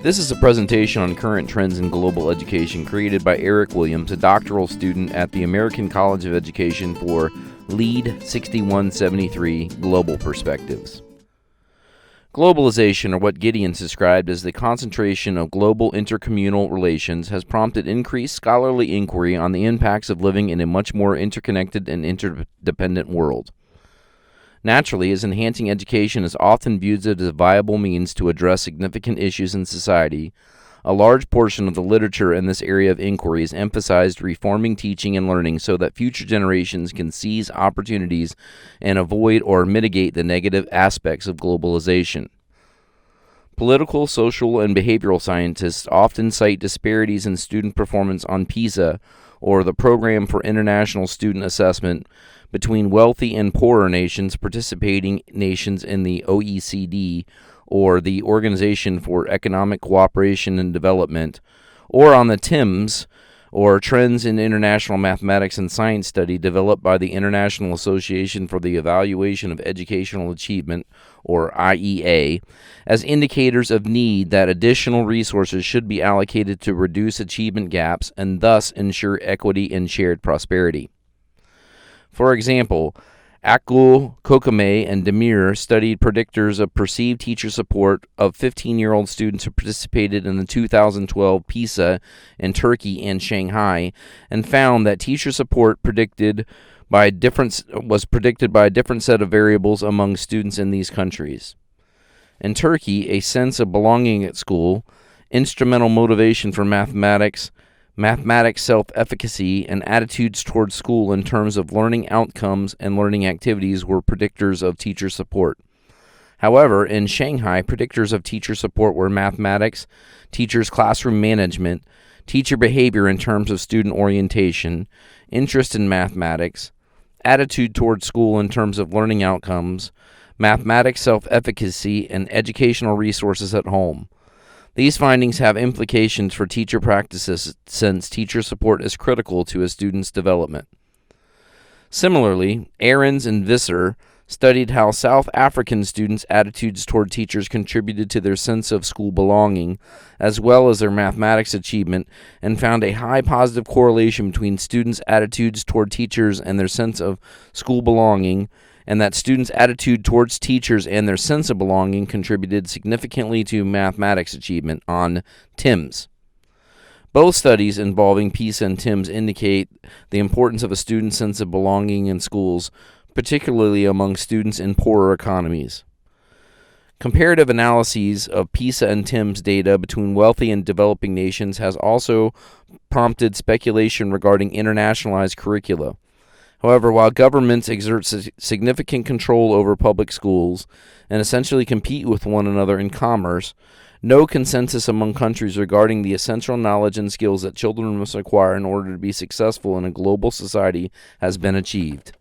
This is a presentation on current trends in global education created by Eric Williams, a doctoral student at the American College of Education for lead6173 Global Perspectives. Globalization, or what Gideon described as the concentration of global intercommunal relations, has prompted increased scholarly inquiry on the impacts of living in a much more interconnected and interdependent world. Naturally, as enhancing education is often viewed as a viable means to address significant issues in society, a large portion of the literature in this area of inquiry has emphasized reforming teaching and learning so that future generations can seize opportunities and avoid or mitigate the negative aspects of globalization. Political, social, and behavioral scientists often cite disparities in student performance on PISA, or the Program for International Student Assessment, between wealthy and poorer nations participating nations in the OECD, or the Organization for Economic Cooperation and Development, or on the TIMSS, or Trends in International Mathematics and Science Study, developed by the International Association for the Evaluation of Educational Achievement, or IEA, as indicators of need that additional resources should be allocated to reduce achievement gaps and thus ensure equity and shared prosperity. For example, Akgul, Kokame, and Demir studied predictors of perceived teacher support of 15-year-old students who participated in the 2012 PISA in Turkey and Shanghai, and found that teacher support was predicted by a different set of variables among students in these countries. In Turkey, a sense of belonging at school, instrumental motivation for mathematics self-efficacy, and attitudes towards school in terms of learning outcomes and learning activities were predictors of teacher support. However, in Shanghai, predictors of teacher support were mathematics, teachers' classroom management, teacher behavior in terms of student orientation, interest in mathematics, attitude towards school in terms of learning outcomes, mathematics self-efficacy, and educational resources at home. These findings have implications for teacher practices since teacher support is critical to a student's development. Similarly, Ahrens and Visser studied how South African students' attitudes toward teachers contributed to their sense of school belonging, as well as their mathematics achievement, and found a high positive correlation between students' attitudes toward teachers and their sense of school belonging, and that students' attitude towards teachers and their sense of belonging contributed significantly to mathematics achievement on TIMSS. Both studies involving PISA and TIMSS indicate the importance of a student's sense of belonging in schools, particularly among students in poorer economies. Comparative analyses of PISA and TIMSS data between wealthy and developing nations has also prompted speculation regarding internationalized curricula. However, while governments exert significant control over public schools and essentially compete with one another in commerce, no consensus among countries regarding the essential knowledge and skills that children must acquire in order to be successful in a global society has been achieved.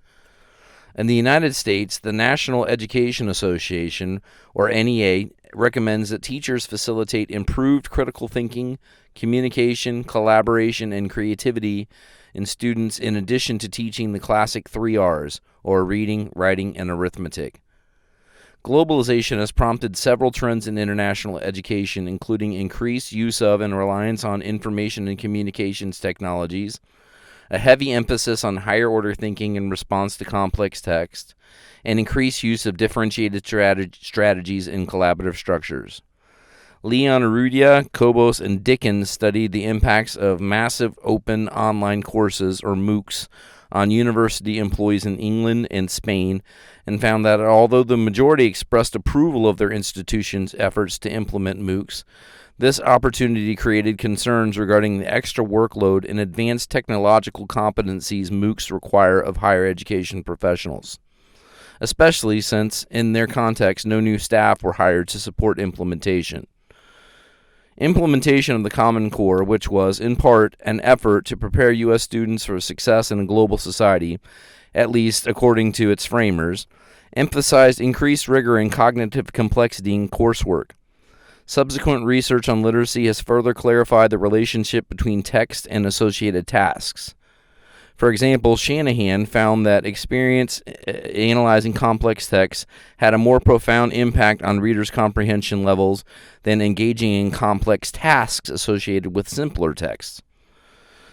In the United States, the National Education Association, or NEA, recommends that teachers facilitate improved critical thinking, communication, collaboration, and creativity in students in addition to teaching the classic 3 R's, or reading, writing, and arithmetic. Globalization has prompted several trends in international education, including increased use of and reliance on information and communications technologies, a heavy emphasis on higher-order thinking in response to complex text, and increased use of differentiated strategies in collaborative structures. Leon Arrudia, Kobos, and Dickens studied the impacts of massive open online courses, or MOOCs, on university employees in England and Spain, and found that although the majority expressed approval of their institutions' efforts to implement MOOCs, this opportunity created concerns regarding the extra workload and advanced technological competencies MOOCs require of higher education professionals, especially since, in their context, no new staff were hired to support implementation. Implementation of the Common Core, which was, in part, an effort to prepare U.S. students for success in a global society, at least according to its framers, emphasized increased rigor and cognitive complexity in coursework. Subsequent research on literacy has further clarified the relationship between text and associated tasks. For example, Shanahan found that experience analyzing complex texts had a more profound impact on readers' comprehension levels than engaging in complex tasks associated with simpler texts.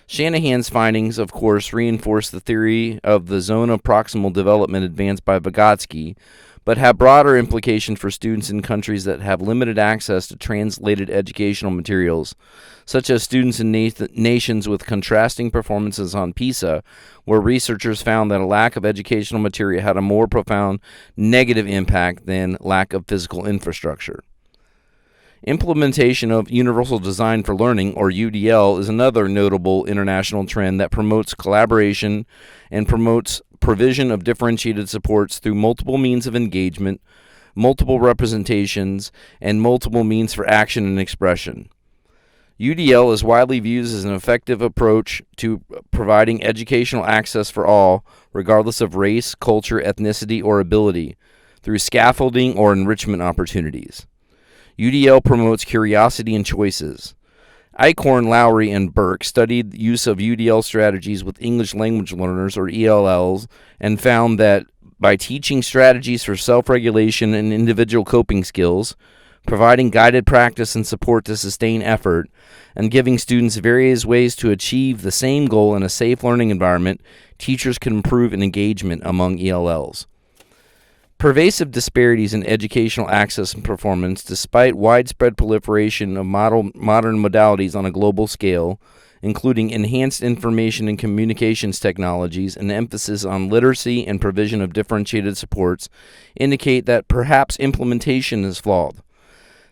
Shanahan's findings, of course, reinforce the theory of the zone of proximal development advanced by Vygotsky, but have broader implications for students in countries that have limited access to translated educational materials, such as students in nations with contrasting performances on PISA, where researchers found that a lack of educational material had a more profound negative impact than lack of physical infrastructure. Implementation of Universal Design for Learning, or UDL, is another notable international trend that promotes collaboration and promotes provision of differentiated supports through multiple means of engagement, multiple representations, and multiple means for action and expression. UDL is widely viewed as an effective approach to providing educational access for all, regardless of race, culture, ethnicity, or ability, through scaffolding or enrichment opportunities. UDL promotes curiosity and choices. Eichhorn, Lowry, and Burke studied the use of UDL strategies with English language learners, or ELLs, and found that by teaching strategies for self-regulation and individual coping skills, providing guided practice and support to sustain effort, and giving students various ways to achieve the same goal in a safe learning environment, teachers can improve engagement among ELLs. Pervasive disparities in educational access and performance, despite widespread proliferation of modern modalities on a global scale, including enhanced information and communications technologies and emphasis on literacy and provision of differentiated supports, indicate that perhaps implementation is flawed.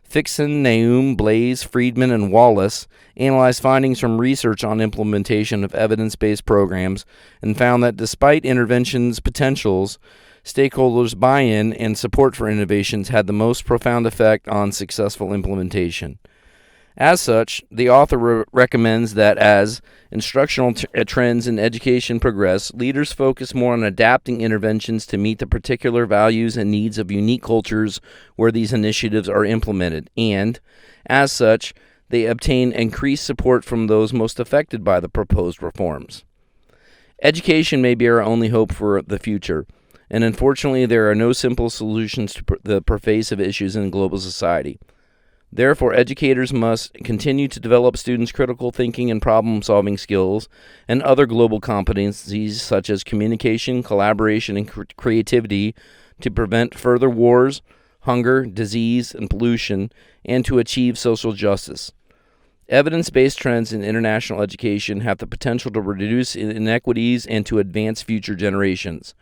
Fixon, Naum, Blaze, Friedman, and Wallace analyzed findings from research on implementation of evidence-based programs and found that despite interventions' potentials, stakeholders' buy-in and support for innovations had the most profound effect on successful implementation. As such, the author recommends that as instructional trends in education progress, leaders focus more on adapting interventions to meet the particular values and needs of unique cultures where these initiatives are implemented, and, as such, they obtain increased support from those most affected by the proposed reforms. Education may be our only hope for the future, and unfortunately there are no simple solutions to the pervasive issues in global society. Therefore, educators must continue to develop students' critical thinking and problem-solving skills and other global competencies such as communication, collaboration, and creativity to prevent further wars, hunger, disease, and pollution, and to achieve social justice. Evidence-based trends in international education have the potential to reduce inequities and to advance future generations.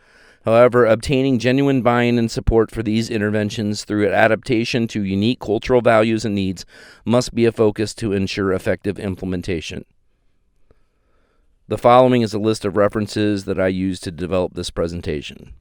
However, obtaining genuine buy-in and support for these interventions through adaptation to unique cultural values and needs must be a focus to ensure effective implementation. The following is a list of references that I used to develop this presentation.